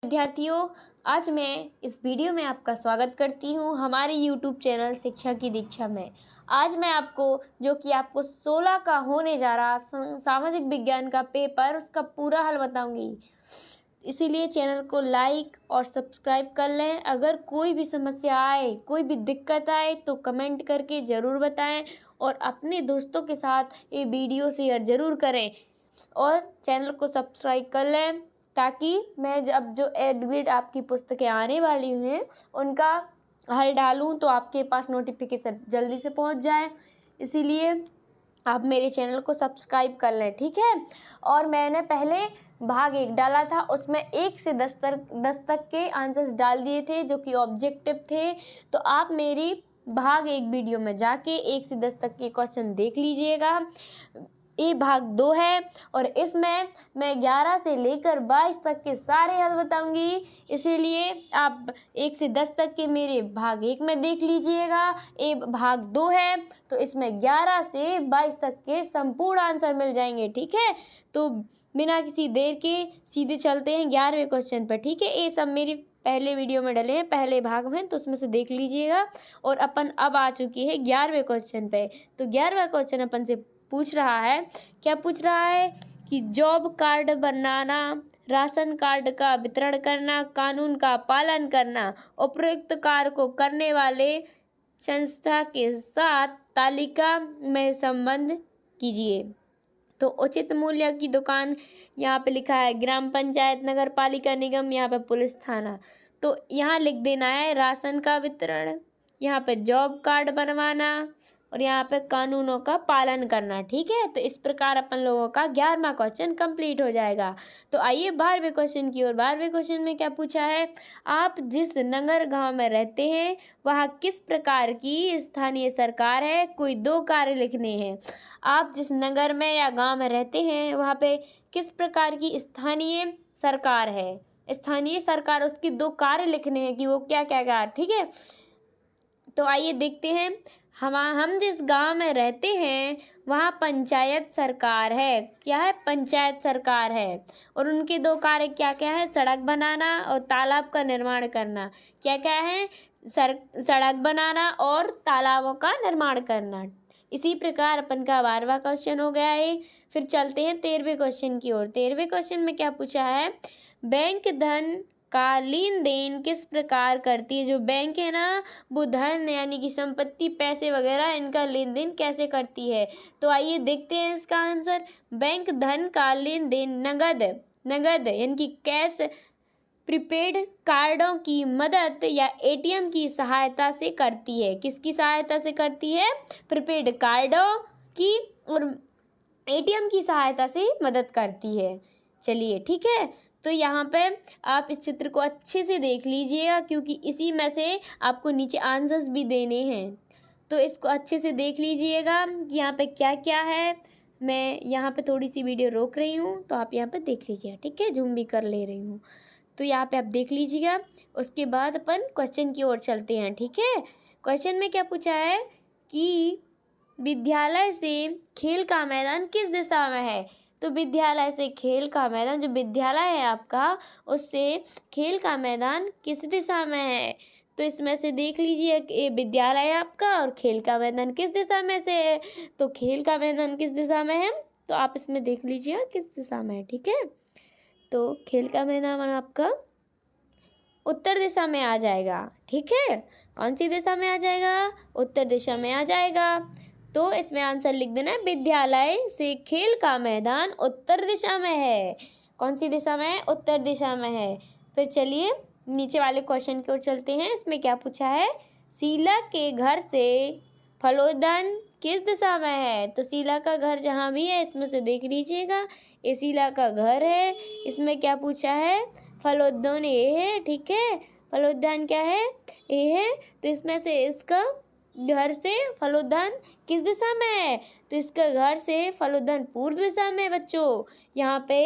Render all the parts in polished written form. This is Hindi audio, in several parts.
विद्यार्थियों, आज मैं इस वीडियो में आपका स्वागत करती हूँ हमारे YouTube चैनल शिक्षा की दीक्षा में। आज मैं आपको जो कि आपको 16 का होने जा रहा सामाजिक विज्ञान का पेपर उसका पूरा हल बताऊंगी। इसीलिए चैनल को लाइक और सब्सक्राइब कर लें। अगर कोई भी समस्या आए, कोई भी दिक्कत आए तो कमेंट करके ज़रूर बताएं और अपने दोस्तों के साथ ये वीडियो शेयर ज़रूर करें और चैनल को सब्सक्राइब कर लें ताकि मैं जब जो एडमिट आपकी पुस्तकें आने वाली हैं उनका हल डालूं तो आपके पास नोटिफिकेशन जल्दी से पहुंच जाए। इसीलिए आप मेरे चैनल को सब्सक्राइब कर लें, ठीक है। और मैंने पहले भाग 1 डाला था, उसमें 1 से 10 तक के आंसर्स डाल दिए थे जो कि ऑब्जेक्टिव थे। तो आप मेरी भाग 1 वीडियो में जाके 1 से 10 तक के क्वेश्चन देख लीजिएगा। ये भाग 2 है और इसमें मैं 11 से लेकर 22 तक के सारे हल बताऊंगी। इसीलिए आप 1 से 10 तक के मेरे भाग 1 में देख लीजिएगा। ये भाग 2 है तो इसमें 11 से 22 तक के संपूर्ण आंसर मिल जाएंगे, ठीक है। तो बिना किसी देर के सीधे चलते हैं 11वें क्वेश्चन पर, ठीक है। ये सब मेरी पहले वीडियो में डले हैं, पहले भाग में, तो उसमें से देख लीजिएगा। और अपन अब आ चुकी है 11वें क्वेश्चन पे। तो 11वां क्वेश्चन अपन से पूछ रहा है, क्या पूछ रहा है कि जॉब कार्ड बनाना, राशन कार्ड का वितरण करना, कानून का पालन करना, उपरोक्त कार्य को करने वाले संस्था के साथ तालिका में संबंध कीजिए। तो उचित मूल्य की दुकान यहाँ पे लिखा है ग्राम पंचायत, नगर पालिका, निगम, यहाँ पे पुलिस थाना। तो यहाँ लिख देना है राशन का वितरण, यहाँ पे जॉब कार्ड बनवाना और यहाँ पे कानूनों का पालन करना, ठीक है। तो इस प्रकार अपन लोगों का 11वां क्वेश्चन कंप्लीट हो जाएगा। तो आइए 12वें क्वेश्चन की ओर। 12वें क्वेश्चन में क्या पूछा है, आप जिस नगर गांव में रहते हैं वहाँ किस प्रकार की स्थानीय सरकार है, कोई 2 कार्य लिखने हैं। आप जिस नगर में या गांव में रहते हैं वहाँ पे किस प्रकार की स्थानीय सरकार है, स्थानीय सरकार, उसके 2 कार्य लिखने हैं कि वो क्या क्या क्या, ठीक है। तो आइए देखते हैं, हम जिस गांव में रहते हैं वहाँ पंचायत सरकार है। क्या है, पंचायत सरकार है। और उनके 2 कार्य क्या क्या है, सड़क बनाना और तालाब का निर्माण करना। क्या क्या है, सड़क बनाना और तालाबों का निर्माण करना। इसी प्रकार अपन का 12वां क्वेश्चन हो गया है। फिर चलते हैं 13वें क्वेश्चन की ओर। 13वें क्वेश्चन में क्या पूछा है, बैंक धन का लेन देन किस प्रकार करती है। जो बैंक है ना वो धन यानी कि संपत्ति, पैसे वगैरह, इनका लेन देन कैसे करती है। तो आइए देखते हैं इसका आंसर। बैंक धन का लेन देन नगद यानी कि कैश, प्रीपेड कार्डों की मदद या एटीएम की सहायता से करती है। किसकी सहायता से करती है, प्रीपेड कार्डों की और एटीएम की सहायता से मदद करती है। चलिए ठीक है, तो यहाँ पे आप इस चित्र को अच्छे से देख लीजिएगा क्योंकि इसी में से आपको नीचे आंसर्स भी देने हैं। तो इसको अच्छे से देख लीजिएगा कि यहाँ पे क्या क्या है। मैं यहाँ पे थोड़ी सी वीडियो रोक रही हूँ तो आप यहाँ पे देख लीजिएगा, ठीक है। जूम भी कर ले रही हूँ तो यहाँ पे आप देख लीजिएगा। उसके बाद अपन क्वेश्चन की ओर चलते हैं, ठीक है। क्वेश्चन में क्या पूछा है कि विद्यालय से खेल का मैदान किस दिशा में है। तो विद्यालय से खेल का मैदान, जो विद्यालय है आपका उससे खेल का मैदान किस दिशा में है। तो इसमें से देख लीजिए ये विद्यालय है आपका और खेल का मैदान किस दिशा में से है। तो खेल का मैदान किस दिशा में है तो आप इसमें देख लीजिए किस दिशा में है, ठीक है। तो खेल का मैदान आपका उत्तर दिशा में आ जाएगा, ठीक है। कौन सी दिशा में आ जाएगा, उत्तर दिशा में आ जाएगा। तो इसमें आंसर लिख देना है विद्यालय से खेल का मैदान उत्तर दिशा में है। कौन सी दिशा में है, उत्तर दिशा में है। फिर चलिए नीचे वाले क्वेश्चन की ओर चलते हैं। इसमें क्या पूछा है, शीला के घर से फलोदन किस दिशा में है। तो शीला का घर जहाँ भी है इसमें से देख लीजिएगा, ये शीला का घर है। इसमें क्या पूछा है, फलोद्यान ये है, ठीक है। फलोद्यान क्या है, ये है। तो इसमें से इसका घर से फलोद्यान किस दिशा में है। तो इसका घर से फलोद्यान पूर्व दिशा में है बच्चों। यहाँ पे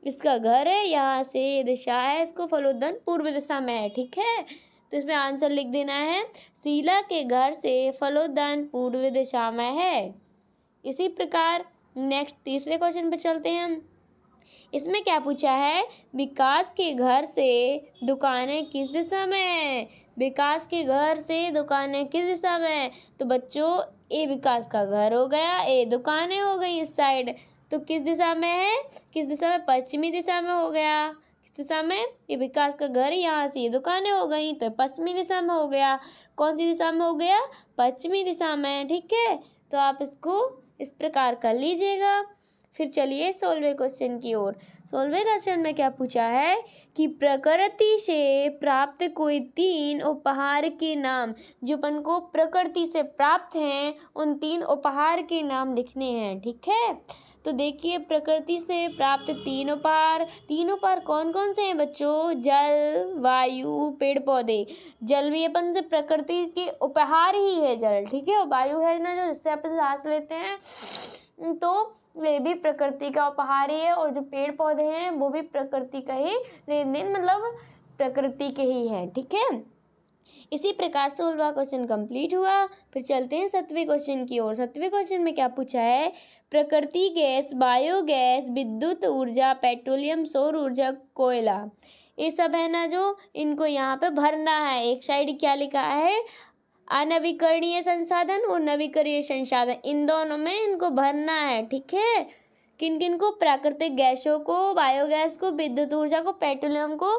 इसका घर है, यहाँ से दिशा है, इसको फलोद्यान पूर्व दिशा में है, ठीक है। तो इसमें आंसर लिख देना है शीला के घर से फलोद्यान पूर्व दिशा में है। इसी प्रकार नेक्स्ट तीसरे क्वेश्चन पे चलते हैं हम। इसमें क्या पूछा है, विकास के घर से दुकानें किस दिशा में है। विकास के घर से दुकानें किस दिशा में है, तो बच्चों ए विकास का घर हो गया, ए दुकानें हो गई इस साइड, तो किस दिशा में है, किस दिशा में, पश्चिमी दिशा में हो गया। किस दिशा में, ये विकास का घर, यहाँ से ये दुकानें हो गई तो पश्चिमी दिशा में हो गया। कौन सी दिशा में हो गया, पश्चिमी दिशा में। ठीक है, तो आप इसको इस प्रकार कर लीजिएगा। फिर चलिए 16वें क्वेश्चन की ओर। 16वें क्वेश्चन में क्या पूछा है कि प्रकृति से प्राप्त कोई 3 उपहार के नाम, जो अपन को प्रकृति से प्राप्त हैं उन 3 उपहार के नाम लिखने हैं। ठीक है, तो देखिए प्रकृति से प्राप्त 3 उपहार कौन कौन से हैं बच्चों, जल, वायु, पेड़ पौधे। जल भी अपन से प्रकृति के उपहार ही है जल। ठीक है, और वायु है ना जो जिससे अपन सांस लेते हैं, तो वे भी प्रकृति का उपहार ही है। और जो पेड़ पौधे हैं वो भी प्रकृति का ही लेन देन, मतलब प्रकृति के ही है। ठीक है, इसी प्रकार 16वां क्वेश्चन कंप्लीट हुआ। फिर चलते हैं 7वें क्वेश्चन की ओर। 7वें क्वेश्चन में क्या पूछा है, प्रकृति गैस, बायोगैस, विद्युत ऊर्जा, पेट्रोलियम, सौर ऊर्जा, कोयला, ये सब है ना जो इनको यहाँ पे भरना है। एक साइड क्या लिखा है, अनवीकरणीय संसाधन और नवीकरणीय संसाधन, इन दोनों में इनको भरना है। ठीक है, किन किन को, प्राकृतिक गैसों को, बायोगैस को, विद्युत ऊर्जा को, पेट्रोलियम को,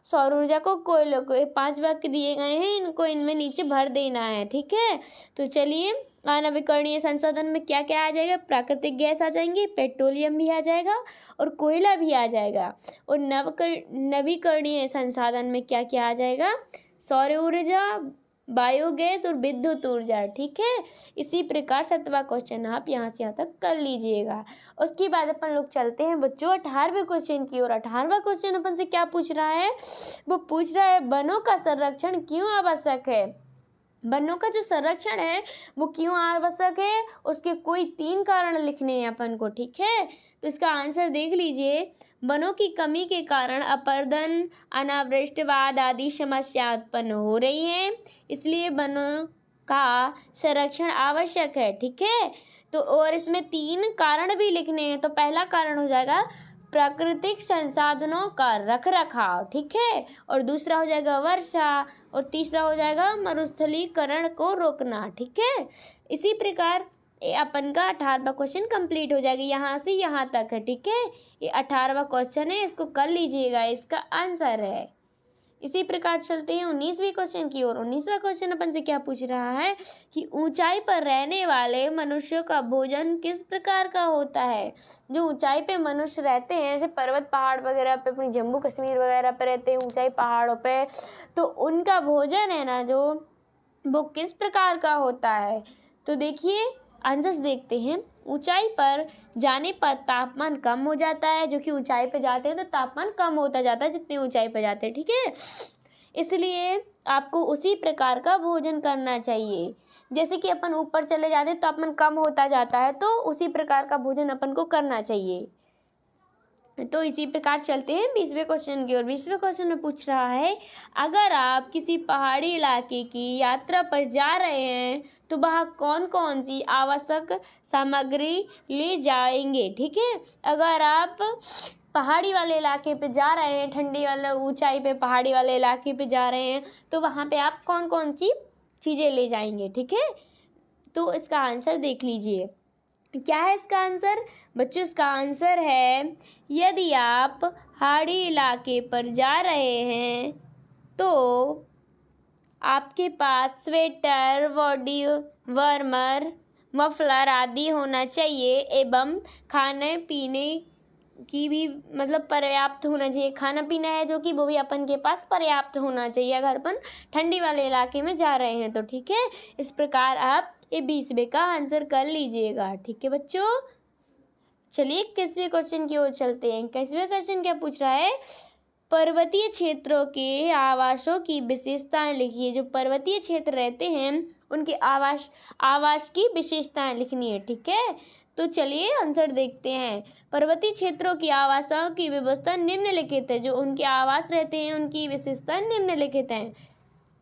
सौर ऊर्जा को, कोयले को। ये 5 वाक्य दिए गए हैं, इनको इनमें नीचे भर देना है। ठीक है, तो चलिए अनवीकरणीय संसाधन में क्या क्या आ जाएगा, प्राकृतिक गैस आ जाएंगी, पेट्रोलियम भी आ जाएगा और कोयला भी आ जाएगा। और नवीकरणीय संसाधन में क्या क्या आ जाएगा, सौर ऊर्जा, बायोगैस और विद्युत ऊर्जा। ठीक है, इसी प्रकार 7वां क्वेश्चन आप यहाँ से यहाँ तक कर लीजिएगा। उसके बाद अपन लोग चलते हैं बच्चों 18वें क्वेश्चन की ओर। 18वां क्वेश्चन अपन से क्या पूछ रहा है, वो पूछ रहा है वनों का संरक्षण क्यों आवश्यक है। वनों का जो संरक्षण है वो क्यों आवश्यक है, उसके कोई 3 कारण लिखने हैं अपन को। ठीक है, तो इसका आंसर देख लीजिए। वनों की कमी के कारण अपरदन, अनावृष्टिवाद आदि समस्या उत्पन्न हो रही हैं, इसलिए वनों का संरक्षण आवश्यक है। ठीक है, तो और इसमें 3 कारण भी लिखने हैं। तो पहला कारण हो जाएगा प्राकृतिक संसाधनों का रखरखाव। ठीक है, और दूसरा हो जाएगा वर्षा, और तीसरा हो जाएगा मरुस्थलीकरण को रोकना। ठीक है, इसी प्रकार अपन का 18वां क्वेश्चन कंप्लीट हो जाएगा, यहाँ से यहाँ तक है। ठीक है, ये 18वां क्वेश्चन है, इसको कर लीजिएगा, इसका आंसर है। इसी प्रकार चलते हैं 19वें क्वेश्चन की ओर। 19वां क्वेश्चन अपन से क्या पूछ रहा है कि ऊंचाई पर रहने वाले मनुष्यों का भोजन किस प्रकार का होता है। जो ऊंचाई पे मनुष्य रहते हैं, जैसे पर्वत पहाड़ वगैरह पे, अपनी जम्मू कश्मीर वगैरह पे रहते हैं ऊंचाई पहाड़ों पे, तो उनका भोजन है ना जो, वो किस प्रकार का होता है। तो देखिए आंसर्स देखते हैं। ऊंचाई पर जाने पर तापमान कम हो जाता है, जो कि ऊंचाई पे जाते हैं तो तापमान कम होता जाता है जितनी ऊंचाई पे जाते हैं। ठीक है, इसलिए आपको उसी प्रकार का भोजन करना चाहिए। जैसे कि अपन ऊपर चले जाते हैं तो तापमान कम होता जाता है, तो उसी प्रकार का भोजन अपन को करना चाहिए। तो इसी प्रकार चलते हैं 20वें क्वेश्चन की ओर। 20वें क्वेश्चन में पूछ रहा है, अगर आप किसी पहाड़ी इलाके की यात्रा पर जा रहे हैं तो वहाँ कौन कौन सी आवश्यक सामग्री ले जाएंगे। ठीक है, अगर आप पहाड़ी वाले इलाके पे जा रहे हैं, ठंडी वाले ऊंचाई पे पहाड़ी वाले इलाके पे जा रहे हैं, तो वहाँ पे आप कौन कौन सी चीज़ें ले जाएंगे। ठीक है, तो इसका आंसर देख लीजिए। क्या है इसका आंसर बच्चों, इसका आंसर है, यदि आप पहाड़ी इलाके पर जा रहे हैं तो आपके पास स्वेटर, बॉडी वार्मर, मफलर आदि होना चाहिए, एवं खाने पीने की भी मतलब पर्याप्त होना चाहिए। खाना पीना है जो कि वो भी अपन के पास पर्याप्त होना चाहिए अगर अपन ठंडी वाले इलाके में जा रहे हैं तो। ठीक है, इस प्रकार आप ये 20वें का आंसर कर लीजिएगा। ठीक है बच्चों, चलिए 21वें क्वेश्चन की ओर चलते हैं। 21वें क्वेश्चन क्या पूछ रहा है, पर्वतीय क्षेत्रों के आवासों की विशेषताएं लिखिए। जो पर्वतीय क्षेत्र रहते हैं उनके आवास की विशेषताएं लिखनी है। ठीक है, तो चलिए आंसर देखते हैं। पर्वतीय क्षेत्रों की आवासों की व्यवस्था निम्नलिखित है। जो उनके आवास रहते हैं उनकी विशेषता निम्नलिखित हैं।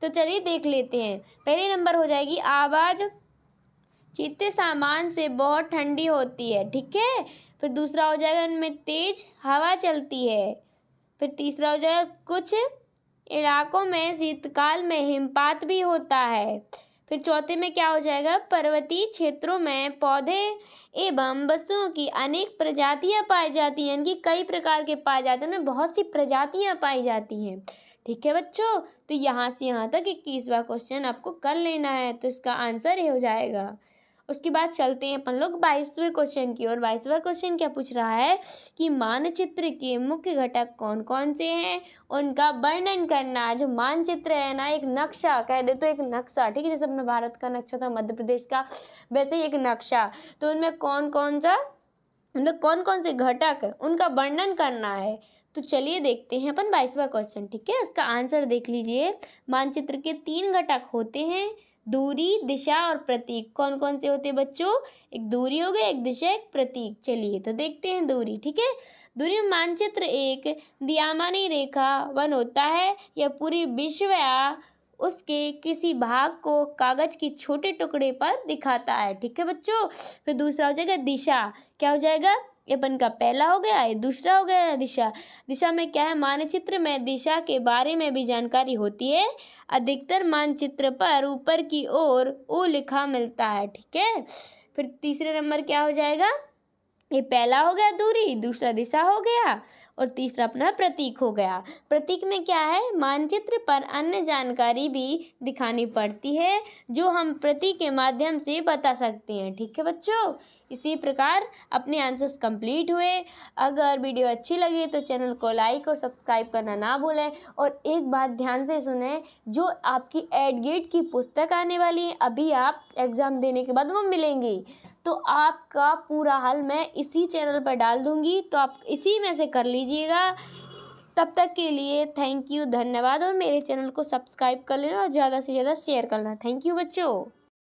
तो चलिए देख लेते हैं। पहले नंबर हो जाएगी आवाज़ चित्त सामान से बहुत ठंडी होती है। ठीक है, फिर दूसरा हो जाएगा उनमें तेज हवा चलती है। फिर तीसरा हो जाएगा कुछ इलाकों में शीतकाल में हिमपात भी होता है। फिर चौथे में क्या हो जाएगा, पर्वतीय क्षेत्रों में पौधे एवं वस्तुओं की अनेक प्रजातियां पाई जाती हैं, इनकी कई प्रकार के पाए जाते हैं, उनमें बहुत सी प्रजातियां पाई जाती हैं। ठीक है बच्चों, तो यहाँ से यहाँ तक 21वां क्वेश्चन आपको कर लेना है, तो इसका आंसर ये हो जाएगा। उसके बाद चलते हैं अपन लोग 22वें क्वेश्चन की ओर। 22वां क्वेश्चन क्या पूछ रहा है कि मानचित्र के मुख्य घटक कौन कौन से हैं, उनका वर्णन करना है। जो मानचित्र है ना, एक नक्शा कह दे तो एक नक्शा, ठीक है, जैसे अपने भारत का नक्शा था, मध्य प्रदेश का, वैसे ही एक नक्शा। तो उनमें कौन कौन सा, मतलब कौन कौन से घटक, उनका वर्णन करना है। तो चलिए देखते हैं अपन 22वां क्वेश्चन। ठीक है, उसका आंसर देख लीजिए। मानचित्र के 3 घटक होते हैं, दूरी, दिशा और प्रतीक। कौन कौन से होते हैं बच्चों, एक दूरी हो गई, एक दिशा, एक प्रतीक। चलिए तो देखते हैं दूरी। ठीक है, दूरी में मानचित्र एक द्विआधारी रेखा वन होता है। यह पूरी विश्व या उसके किसी भाग को कागज की छोटे टुकड़े पर दिखाता है। ठीक है बच्चों। फिर दूसरा हो जाएगा दिशा। क्या हो जाएगा, ये अपन का पहला हो गया, ये दूसरा हो गया दिशा। दिशा में क्या है, मानचित्र में दिशा के बारे में भी जानकारी होती है। अधिकतर मानचित्र पर ऊपर की ओर ओ लिखा मिलता है। ठीक है, फिर तीसरे नंबर क्या हो जाएगा, ये पहला हो गया दूरी, दूसरा दिशा हो गया, और तीसरा अपना प्रतीक हो गया। प्रतीक में क्या है, मानचित्र पर अन्य जानकारी भी दिखानी पड़ती है जो हम प्रतीक के माध्यम से बता सकते हैं। ठीक है बच्चों, इसी प्रकार अपने आंसर्स कंप्लीट हुए। अगर वीडियो अच्छी लगी तो चैनल को लाइक और सब्सक्राइब करना ना भूलें। और एक बात ध्यान से सुने, जो आपकी एड गेट की पुस्तक आने वाली है, अभी आप एग्ज़ाम देने के बाद वो मिलेंगी, तो आपका पूरा हल मैं इसी चैनल पर डाल दूंगी, तो आप इसी में से कर लीजिएगा। तब तक के लिए थैंक यू, धन्यवाद। और मेरे चैनल को सब्सक्राइब कर लेना और ज़्यादा से ज़्यादा शेयर करना। थैंक यू बच्चों।